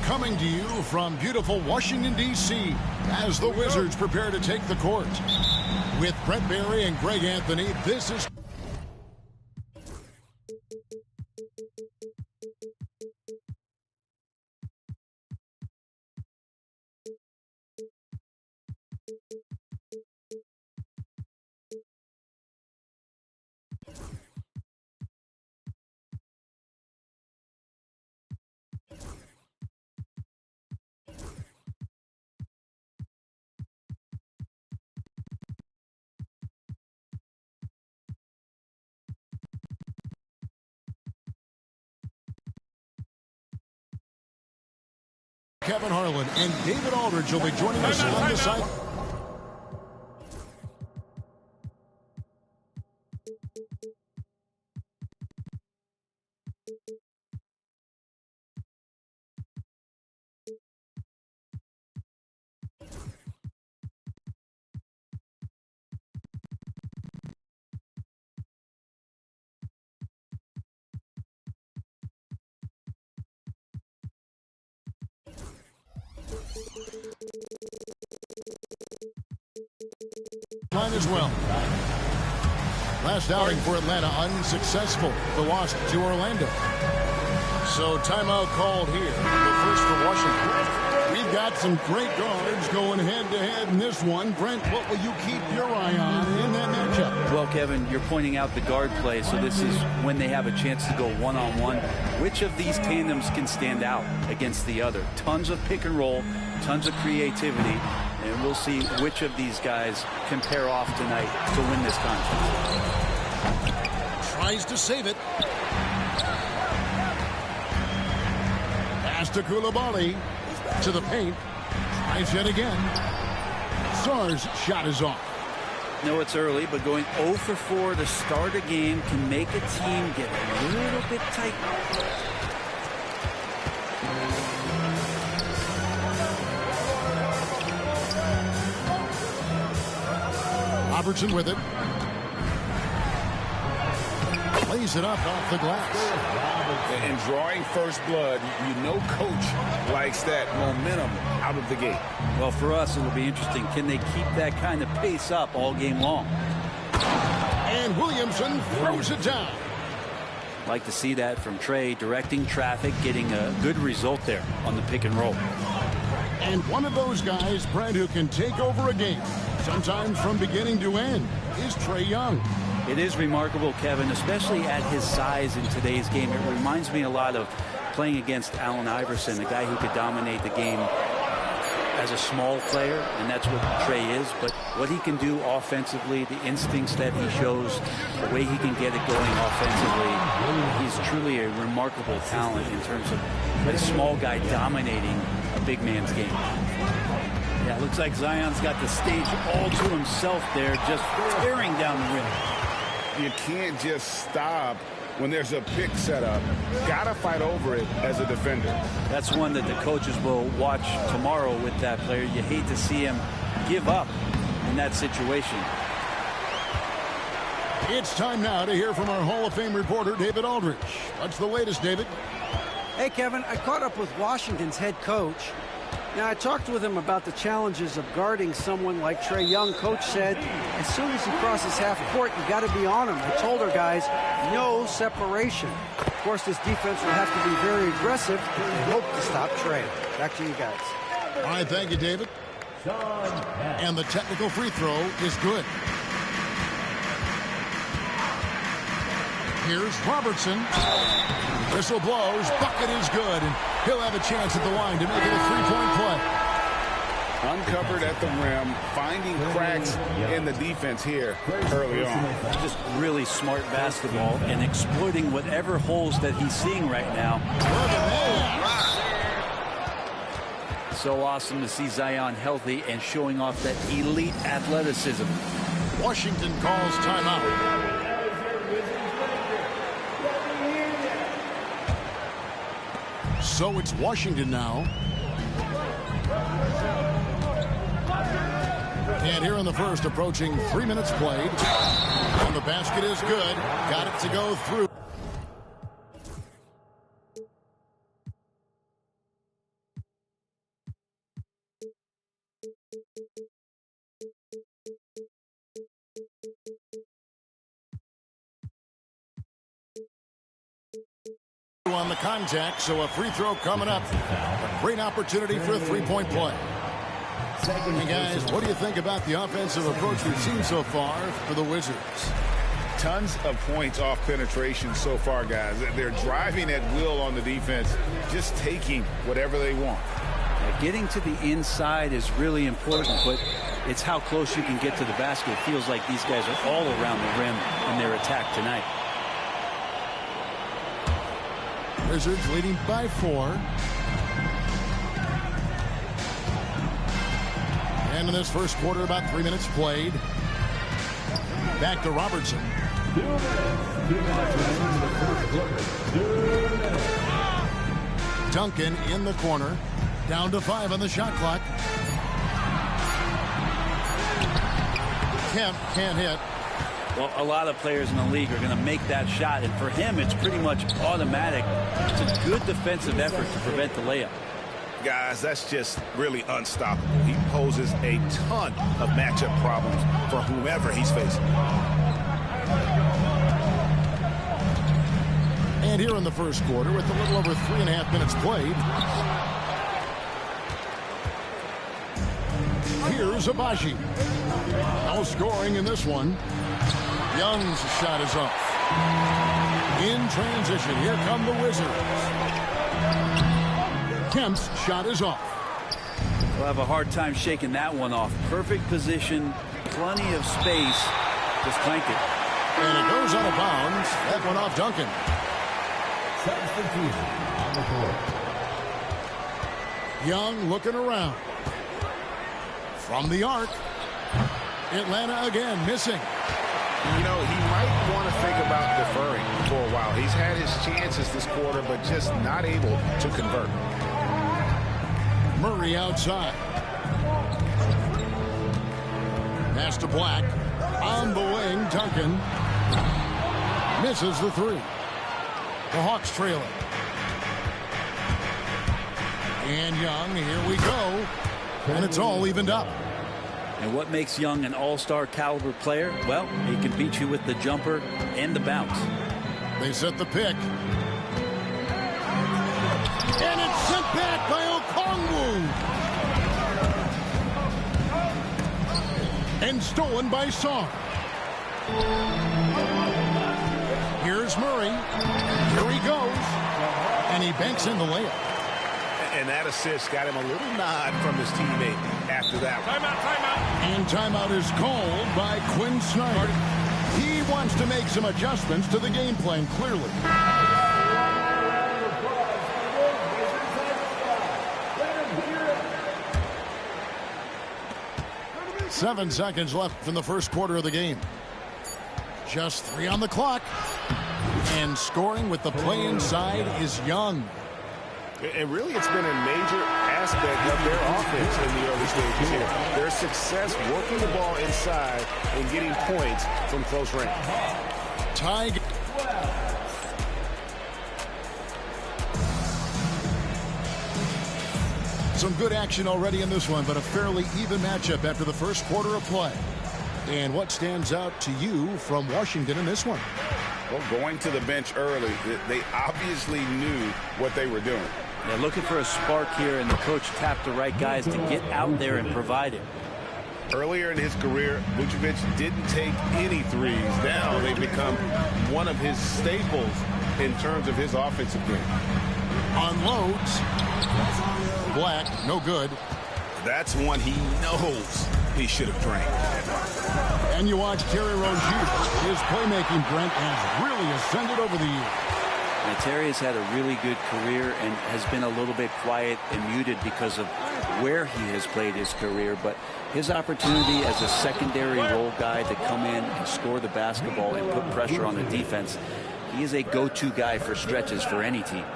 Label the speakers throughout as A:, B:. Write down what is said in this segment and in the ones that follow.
A: Coming to you from beautiful Washington, D.C. as the Wizards prepare to take the court. With Brett Barry and Greg Anthony, this is... Kevin Harlan and David Aldridge will be joining us on the side. As well. Last outing for Atlanta unsuccessful. The loss to Orlando. So timeout called here. The first for Washington. We've got some great guards going head-to-head in this one. Brent, what will you keep your eye on in that matchup?
B: Well, Kevin, you're pointing out the guard play, so this is when they have a chance to go one-on-one. Which of these tandems can stand out against the other? Tons of pick and roll, tons of creativity. And we'll see which of these guys can pair off tonight to win this contest.
A: Tries to save it. Pass to Koulibaly. To the paint. Tries yet again. Sarr's shot is off.
B: No, it's early, but going 0 for 4 to start a game can make a team get a little bit tight.
A: Robertson with it. Plays it up off the glass.
C: And drawing first blood, you know coach likes that momentum out of the gate.
B: Well, for us, it'll be interesting. Can they keep that kind of pace up all game long?
A: And Williamson throws it down.
B: Like to see that from Trey, directing traffic, getting a good result there on the pick and roll.
A: And one of those guys, Brent, who can take over a game, sometimes from beginning to end, is Trae Young.
B: It is remarkable, Kevin, especially at his size in today's game. It reminds me a lot of playing against Allen Iverson, a guy who could dominate the game as a small player, and that's what Trae is. But what he can do offensively, the instincts that he shows, the way he can get it going offensively, he's truly a remarkable talent in terms of a small guy dominating a big man's game. Yeah, it looks like Zion's got the stage all to himself there, just tearing down the rim.
C: You can't just stop when there's a pick set up. Gotta fight over it as a defender.
B: That's one that the coaches will watch tomorrow with that player. You hate to see him give up in that situation.
A: It's time now to hear from our Hall of Fame reporter, David Aldridge. What's the latest, David?
D: Hey, Kevin, I caught up with Washington's head coach. Now, I talked with him about the challenges of guarding someone like Trae Young. Coach said, as soon as he crosses half court, you got to be on him. I told our guys, no separation. Of course, this defense will have to be very aggressive and hope to stop Trae. Back to you guys.
A: All right, thank you, David. And the technical free throw is good. Here's Robertson. Whistle blows. Bucket is good. And he'll have a chance at the line to make it a three-point play.
C: Uncovered at the rim, finding cracks in the defense here early on.
B: Just really smart basketball and exploiting whatever holes that he's seeing right now. So awesome to see Zion healthy and showing off that elite athleticism.
A: Washington calls timeout. So it's Washington now. And here in the first, approaching 3 minutes played. And the basket is good. Got it to go through. contact, so a free throw coming up. A great opportunity for a three-point play. Hey guys, what do you think about the offensive approach we've seen so far for the Wizards?
C: Tons of points off penetration so far, guys. They're driving at will on the defense, just taking whatever they want.
B: Getting to the inside is really important, but it's how close you can get to the basket. It feels like these guys are all around the rim in their attack tonight.
A: Wizards leading by 4. And in this first quarter, about 3 minutes played. Back to Robertson. Duncan in the corner. Down to 5 on the shot clock. Kemp can't hit.
B: Well, a lot of players in the league are going to make that shot, and for him, it's pretty much automatic. It's a good defensive effort to prevent the layup.
C: Guys, that's just really unstoppable. He poses a ton of matchup problems for whomever he's facing.
A: And here in the first quarter, with a little over 3.5 minutes played, here's Abaji. No scoring in this one. Young's shot is up. In transition, here come the Wizards. Kemp's shot is off.
B: We'll have a hard time shaking that one off. Perfect position, plenty of space. Just clank it.
A: And it goes out of bounds. That one off Duncan. Young looking around. From the arc. Atlanta again missing.
C: You know, he might want to think about deferring for a while. He's had his chances this quarter, but just not able to convert.
A: Murray outside. Pass to Black. On the wing, Duncan. Misses the 3. The Hawks trail it. And Young, here we go. And it's all evened up.
B: And what makes Young an all-star caliber player? Well, he can beat you with the jumper and the bounce.
A: They set the pick. And it's sent back by Okongwu. And stolen by Song. Here's Murray. Here he goes. And he banks in the layup.
C: And that assist got him a little nod from his teammate after that. Timeout.
A: And timeout is called by Quinn Snyder. He wants to make some adjustments to the game plan, clearly. 7 seconds left from the first quarter of the game. Just 3 on the clock. And scoring with the play inside is Young.
C: And really, it's been a major aspect of their offense in the early stages here. Their success working the ball inside and getting points from close range.
A: Tie. Some good action already in this one, but a fairly even matchup after the first quarter of play. And what stands out to you from Washington in this one?
C: Well, going to the bench early, they obviously knew what they were doing.
B: They're looking for a spark here, and the coach tapped the right guys to get out there and provide it.
C: Earlier in his career, Vucevic didn't take any threes. Now they've become one of his staples in terms of his offensive game.
A: Unloads. Black, no good.
C: That's one he knows he should have drained.
A: And you watch Terry Rozier. His playmaking, Brent, has really ascended over the years.
B: Now, Terry has had a really good career and has been a little bit quiet and muted because of where he has played his career. But his opportunity as a secondary role guy to come in and score the basketball and put pressure on the defense, he is a go-to guy for stretches for any team.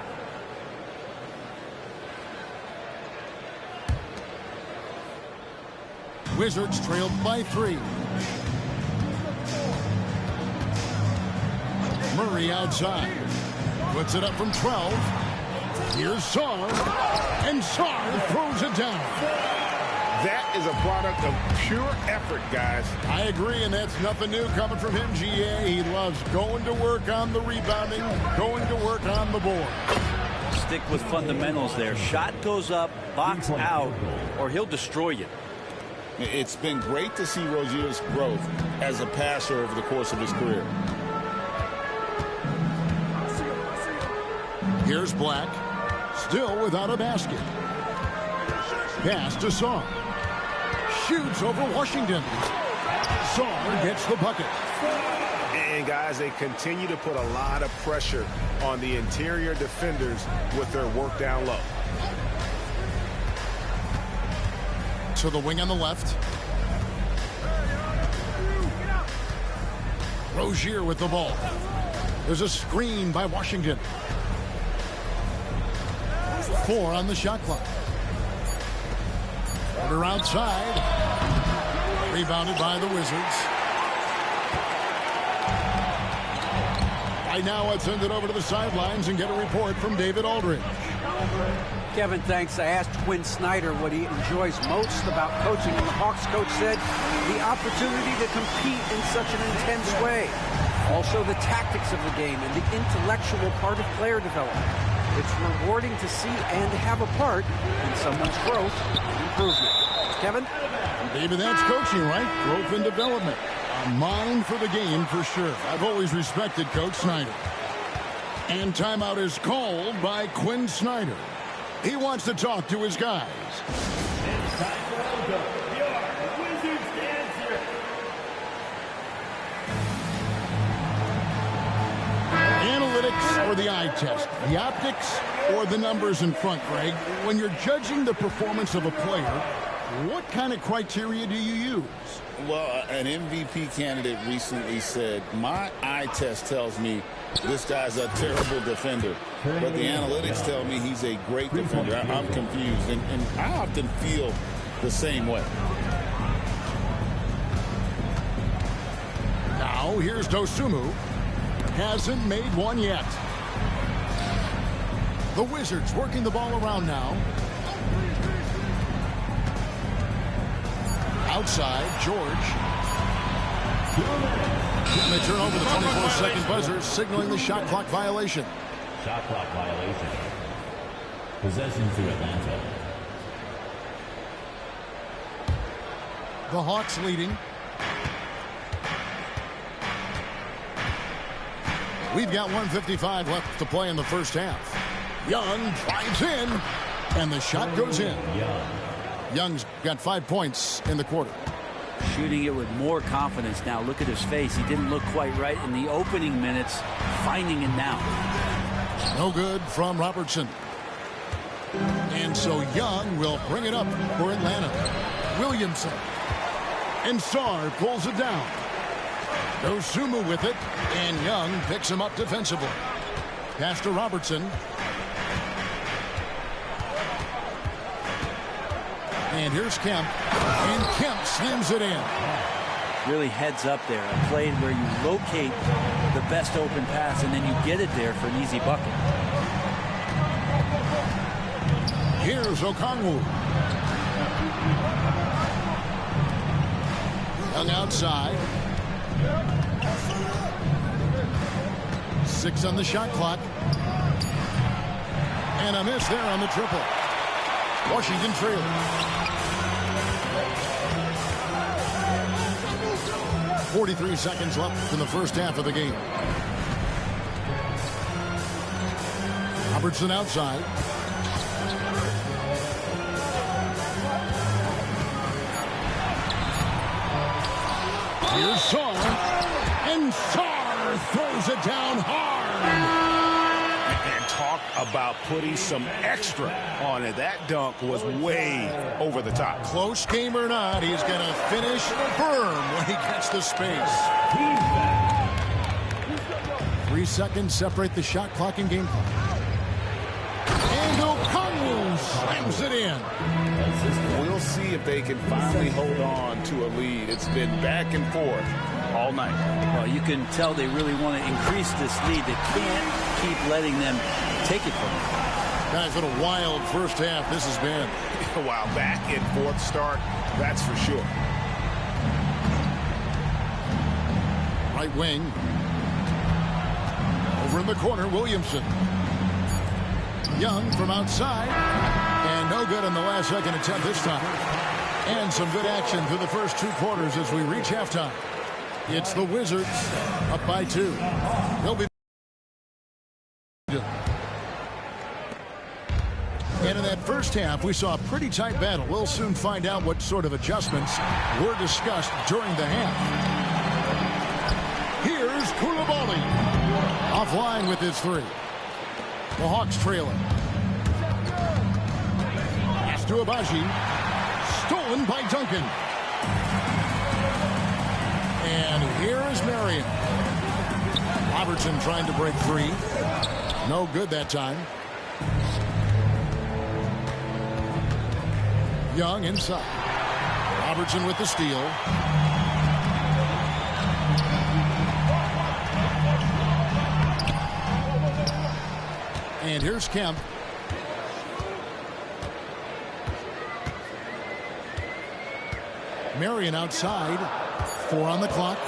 A: Wizards trailed by 3. Murray outside. Puts it up from 12. Here's Sarr. And Sarr throws it down.
C: That is a product of pure effort, guys.
A: I agree, and that's nothing new coming from him, GA. He loves going to work on the rebounding, going to work on the board.
B: stick with fundamentals there. Shot goes up, box out, or he'll destroy you.
E: It's been great to see Rozier's growth as a passer over the course of his career.
A: Here's Black, still without a basket. Pass to Saw. Shoots over Washington. Saw gets the bucket.
C: And guys, they continue to put a lot of pressure on the interior defenders with their work down low.
A: To the wing on the left. Rozier with the ball. There's a screen by Washington. 4 on the shot clock. Order outside. Rebounded by the Wizards. Right now, let's send it over to the sidelines and get a report from David Aldridge.
D: Kevin, thanks. I asked Quinn Snyder what he enjoys most about coaching, and the Hawks coach said the opportunity to compete in such an intense way. Also, the tactics of the game and the intellectual part of player development. It's rewarding to see and have a part in someone's growth and improvement. Kevin?
A: David, that's coaching, right? Growth and development. A mind for the game for sure. I've always respected Coach Snyder. And timeout is called by Quinn Snyder. He wants to talk to his guys.
F: It's time to welcome your Wizards dancer.
A: Analytics or the eye test? The optics or the numbers in front, Greg? When you're judging the performance of a player, what kind of criteria do you use?
E: Well, an MVP candidate recently said, my eye test tells me this guy's a terrible defender, but the analytics tell me he's a great defender. I'm confused, and I often feel the same way.
A: Now, here's Dosunmu. Hasn't made one yet. The Wizards working the ball around now. Outside, George. And they turn over the 24-second buzzer, signaling the shot clock violation.
F: Shot clock violation. Possession to Atlanta.
A: The Hawks leading. We've got 1:55 left to play in the first half. Young drives in, and the shot goes in. Young's got 5 points in the quarter.
B: Shooting it with more confidence now. Look at his face. He didn't look quite right in the opening minutes. Finding it now.
A: No good from Robertson. And so Young will bring it up for Atlanta. Williamson. And Sarr pulls it down. Dosunmu with it. And Young picks him up defensively. Pass to Robertson. And here's Kemp. And Kemp slams it in.
B: Really heads up there. A play where you locate the best open pass and then you get it there for an easy bucket.
A: Here's Okongwu. Young outside. 6 on the shot clock. And a miss there on the triple. Washington trails. 43 seconds left in the first half of the game. Robertson outside. Here's Sarr. And Sarr throws it down hard.
C: And talk about putting some extra on it. That dunk was way over the top.
A: Close game or not, he's going to finish firm when he gets the space. 3 seconds separate the shot clock and game clock. And Okongwu slams it in.
E: We'll see if they can finally hold on to a lead. It's been back and forth all night.
B: Well, you can tell they really want to increase this lead. They can't keep letting them take it from them.
A: Guys, what a wild first half this has been.
C: Wow, back and forth start, that's for sure.
A: Right wing. Over in the corner, Williamson. Young from outside. And no good on the last second attempt this time. And some good action through the first 2 quarters as we reach halftime. It's the Wizards up by 2. They'll be. And in that first half, we saw a pretty tight battle. We'll soon find out what sort of adjustments were discussed during the half. Here's Koulibaly. Offline with his 3. The Hawks trailing. Pass to Abaji. Stolen by Duncan. And here is Marion. Robertson trying to break 3. No good that time. Young inside. Robertson with the steal. And here's Kemp. Marion outside. 4 on the clock.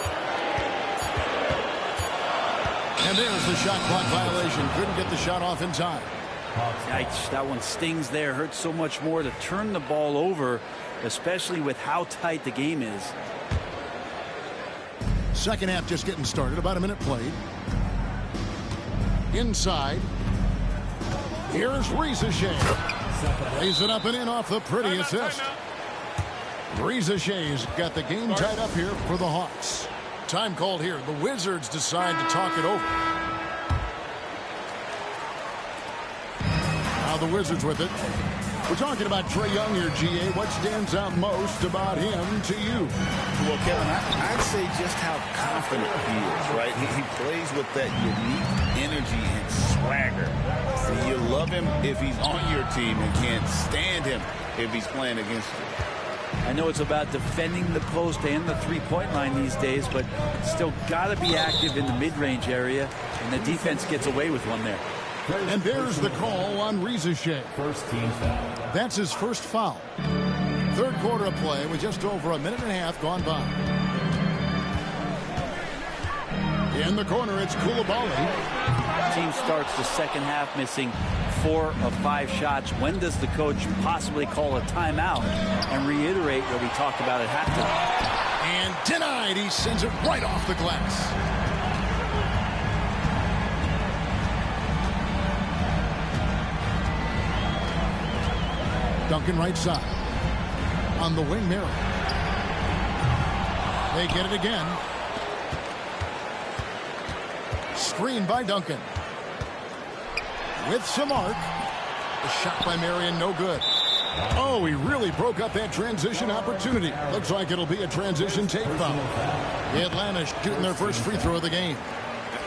A: And there's the shot clock violation. Couldn't get the shot off in time.
B: Yikes, that one stings there. Hurts so much more to turn the ball over, especially with how tight the game is.
A: Second half just getting started. About a minute played. Inside. Here's Riza-Shea. Lays it up and in off the pretty assist. Riza-Shea's got the game tied up here for the Hawks. Time called here. The Wizards decide to talk it over. Now the Wizards with it. We're talking about Trae Young here, GA. What stands out most about him to you?
E: Well, Kevin, I'd say just how confident he is, right? He plays with that unique energy and swagger. So you love him if he's on your team and can't stand him if he's playing against you.
B: I know it's about defending the post and the three-point line these days, but still got to be active in the mid-range area, and the defense gets away with one there.
A: And there's the call on Riza-Shea.
F: First team foul.
A: That's his first foul. Third quarter of play with just over a minute and a half gone by. In the corner, it's Koulibaly.
B: Team starts the second half missing 4 of 5 shots. When does the coach possibly call a timeout and reiterate what we talked about at halftime?
A: And denied. He sends it right off the glass. Duncan right side. On the wing, Mary. They get it again. Screen by Duncan. With some arc. The shot by Marion, no good. Oh, he really broke up that transition opportunity. Looks like it'll be a transition tape foul. The Atlanta shooting their first free throw of the game.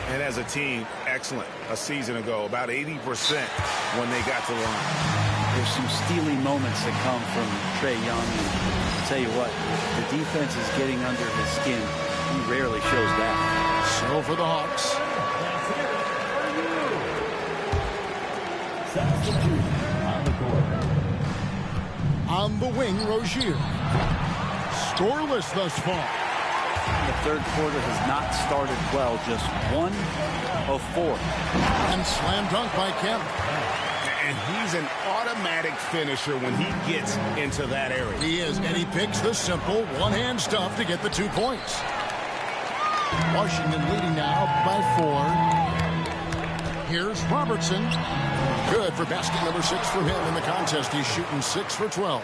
C: And as a team, excellent. A season ago, about 80% when they got to the line.
B: There's some steely moments that come from Trae Young. And I'll tell you what, the defense is getting under his skin. He rarely shows that.
A: So for the Hawks.
F: Substitute on the court.
A: On the wing, Rozier. Scoreless thus far.
B: The third quarter has not started well. Just 1 of 4.
A: And slam dunk by Kemp.
C: And he's an automatic finisher when he gets into that area.
A: He is, and he picks the simple one-hand stuff to get the 2 points. Washington leading now by 4. Here's Robertson. Good for basket number 6 from him in the contest. He's shooting 6 for 12.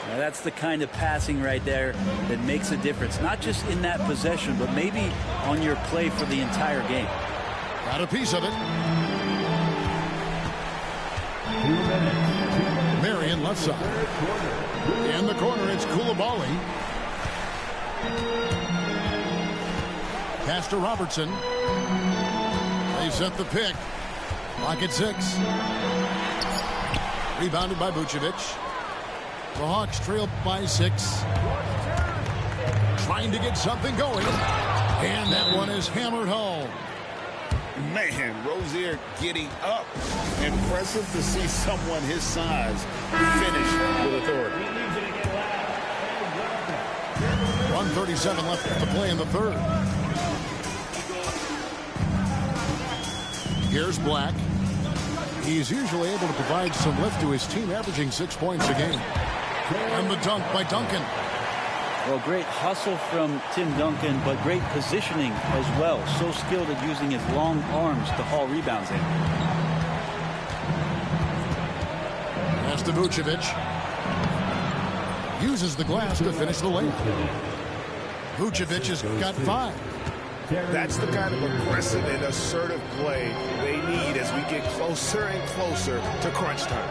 B: Now that's the kind of passing right there that makes a difference. Not just in that possession, but maybe on your play for the entire game.
A: Got a piece of it.
F: 2 minutes.
A: Marion left side. In the corner, it's Koulibaly. Pass to Robertson. They set the pick. Lock at 6. Rebounded by Vucevic. The Hawks trail by 6. Trying to get something going. And that one is hammered home.
E: Man, Rozier getting up. Impressive to see someone his size finish with authority.
A: 1:37 left to play in the third. Here's Black. He's usually able to provide some lift to his team, averaging 6 points a game. And the dunk by Duncan.
B: Well, great hustle from Tim Duncan, but great positioning as well. So skilled at using his long arms to haul rebounds in.
A: Pass to Vucevic. Uses the glass to finish the layup. Vucevic has got 5.
C: That's the kind of aggressive and assertive play they need as we get closer and closer to crunch time.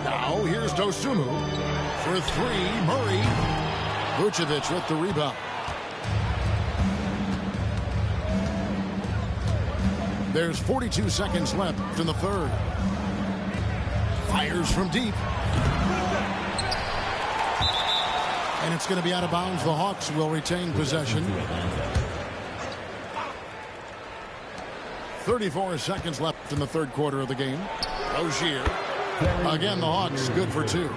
A: Now here's Dosunmu for 3. Murray. Vucevic with the rebound. There's 42 seconds left in the third. Fires from deep. And it's going to be out of bounds. The Hawks will retain possession. 34 seconds left in the third quarter of the game. Rozier. Again, the Hawks good for 2.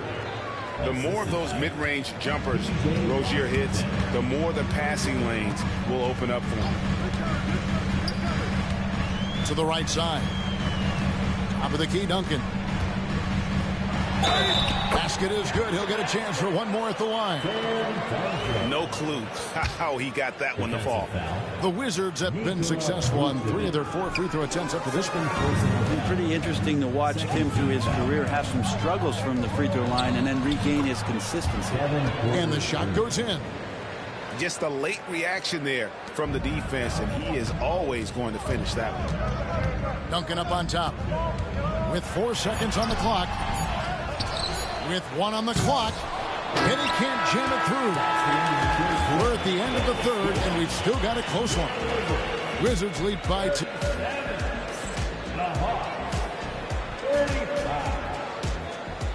C: The more of those mid-range jumpers Rozier hits, the more the passing lanes will open up for him.
A: To the right side. Top of the key, Duncan. Basket is good. He'll get a chance for one more at the line.
C: No clue how he got that one to fall.
A: The Wizards have been successful on 3 of their 4 free throw attempts up to this point.
B: It's been pretty interesting to watch Tim through his career have some struggles from the free throw line and then regain his consistency.
A: And the shot goes in.
C: Just a late reaction there from the defense, and he is always going to finish that one.
A: Duncan up on top. With 4 seconds on the clock. With 1 on the clock. And he can't jam it through. We're at the end of the third, and we've still got a close one. Wizards lead by 2.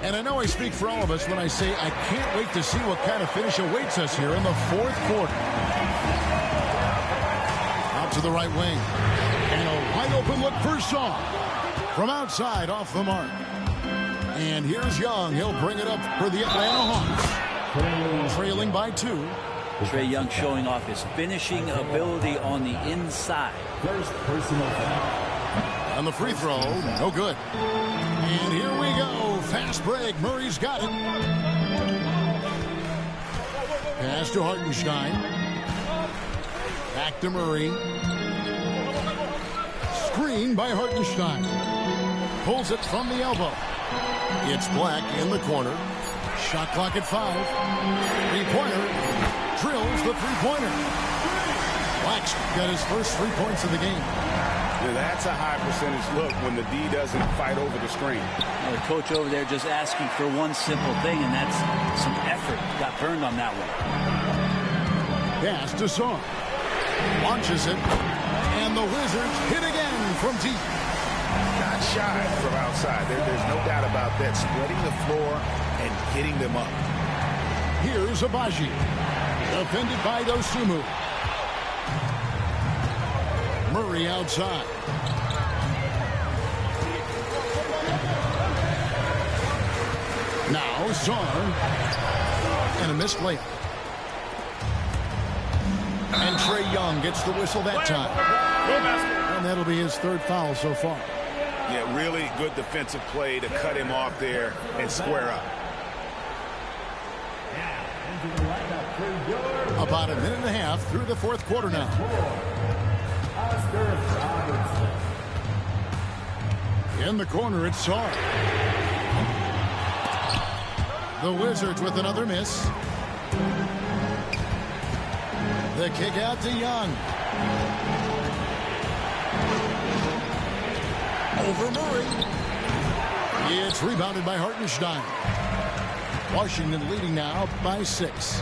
A: And I know I speak for all of us when I say I can't wait to see what kind of finish awaits us here in the fourth quarter. Out to the right wing. And a wide open look for Shaw. From outside, off the mark. And here's Young. He'll bring it up for the Atlanta Hawks. Trailing by 2.
B: Trae Young showing off his finishing ability on the inside.
F: First personal foul.
A: On the free throw, no good. And here we go. Fast break. Murray's got it. Pass to Hartenstein. Back to Murray. Screen by Hartenstein. Pulls it from the elbow. It's Black in the corner. Shot clock at 5. Three-pointer. Drills the three-pointer. Black's got his first 3 points of the game.
C: Yeah, that's a high percentage look when the D doesn't fight over the screen.
B: Well, the coach over there just asking for one simple thing, and that's some effort. Got burned on that one.
A: Pass to Shaw. Launches it. And the Wizards hit again from deep.
C: Not shy from outside. There's no doubt about that. Spreading the floor and hitting them up.
A: Here's Abaji. Defended by Dosunmu. Murray outside. Now Shaw. And a missed layup. And Trae Young gets the whistle that time. And that'll be his 3rd foul so far.
C: Yeah, really good defensive play to cut him off there and square up.
A: About a minute and a half through the 4th quarter now. In the corner, it's Shaw. The Wizards with another miss. The kick out to Young. Over Murray. It's rebounded by Hartenstein. Washington leading now by 6.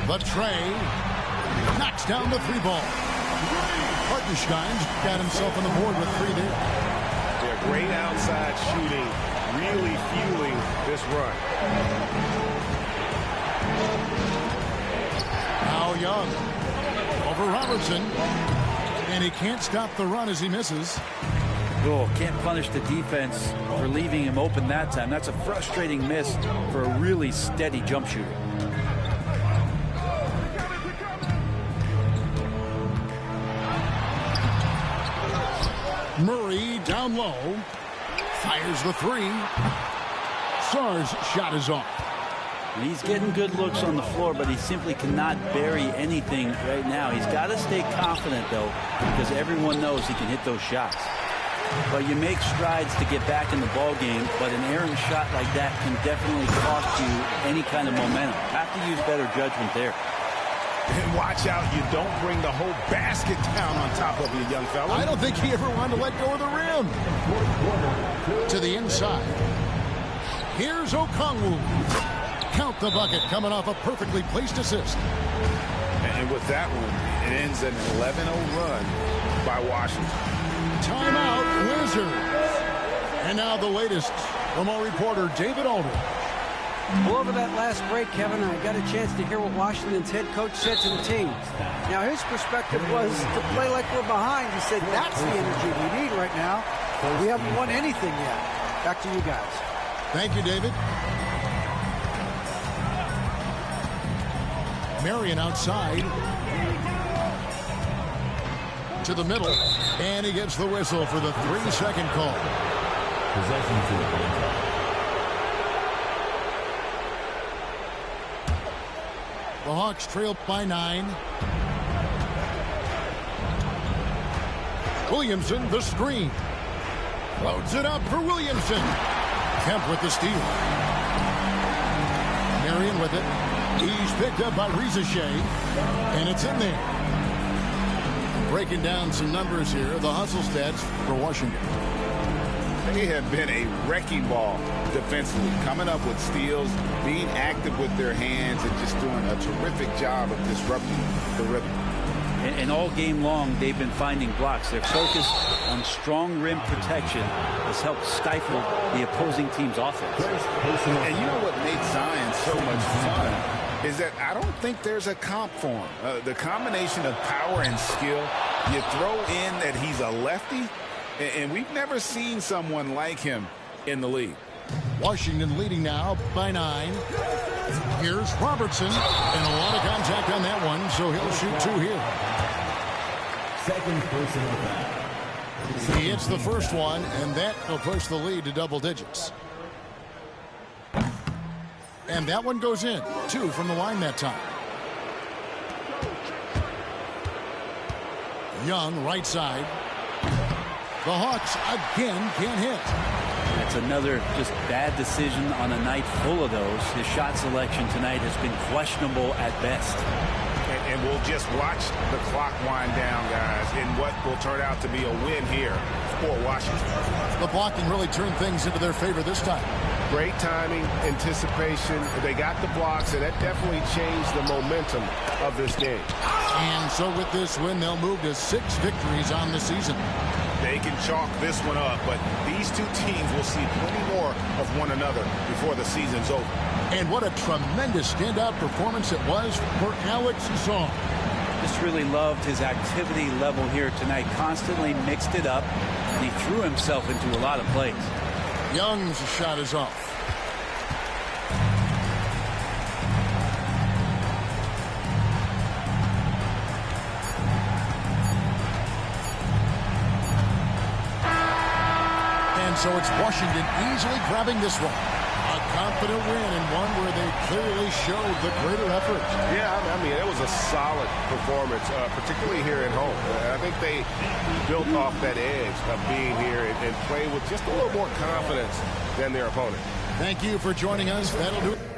A: But Trae knocks down the 3-ball. Hartenstein's got himself on the board with 3 there.
C: Yeah, great outside shooting, really fueling this run.
A: Now Young over Robertson. And he can't stop the run as he misses.
B: Oh, can't punish the defense for leaving him open that time. That's a frustrating miss for a really steady jump shooter.
A: Down low. Fires the three. Sarr's shot is off.
B: He's getting good looks on the floor, but he simply cannot bury anything right now. He's got to stay confident, though, because everyone knows he can hit those shots. But you make strides to get back in the ball game, but an errant shot like that can definitely cost you any kind of momentum. Have to use better judgment there.
C: And watch out, you don't bring the whole basket down on top of you, young fella.
A: I don't think he ever wanted to let go of the rim. To the inside. Here's Okongwu. Count the bucket coming off a perfectly placed assist.
C: And with that one, it ends an 11-0 run by Washington.
A: Timeout, Wizards. And now the latest from our reporter, David Aldridge.
D: Well, over that last break, Kevin, I got a chance to hear what Washington's head coach said to the team. Now, his perspective was to play like we're behind. He said that's the energy we need right now. We haven't won anything yet. Back to you guys.
A: Thank you, David. Marion outside. To the middle. And he gets the whistle for the 3-second call.
F: Possession to
A: The Hawks trail by 9. Williamson, the screen. Loads it up for Williamson. Kemp with the steal. Marion with it. He's picked up by Rizachet. And it's in there. Breaking down some numbers here. The hustle stats for Washington.
E: They have been a wrecking ball defensively, coming up with steals, being active with their hands, and just doing a terrific job of disrupting the rhythm.
B: And all game long, they've been finding blocks. Their focus on strong rim protection has helped stifle the opposing team's offense.
E: And you know what makes Zion so much fun is that I don't think there's a comp for him. The combination of power and skill, you throw in that he's a lefty, and we've never seen someone like him in the league.
A: Washington leading now by 9. Here's Robertson. And a lot of contact on that one, so he'll shoot 2 here.
F: second personal foul.
A: He hits the first one, and that will push the lead to double digits. And that one goes in. 2 from the line that time. Young, right side. The Hawks again can't hit.
B: That's another just bad decision on a night full of those. His shot selection tonight has been questionable at best.
C: And we'll just watch the clock wind down, guys, in what will turn out to be a win here for Washington.
A: The blocking really turned things into their favor this time.
C: Great timing, anticipation. They got the blocks, and that definitely changed the momentum of this game.
A: And so with this win, they'll move to 6 victories on the season.
C: They can chalk this one up, but these two teams will see plenty more of one another before the season's over.
A: And what a tremendous standout performance it was for Alex Zong.
B: Just really loved his activity level here tonight. Constantly mixed it up, and he threw himself into a lot of plays.
A: Young's shot is off. And so it's Washington easily grabbing this one. A confident win and one where they clearly showed the greater effort.
C: Yeah, I mean, it was a solid performance, particularly here at home. I think they built off that edge of being here and played with just a little more confidence than their opponent.
A: Thank you for joining us. That'll do it.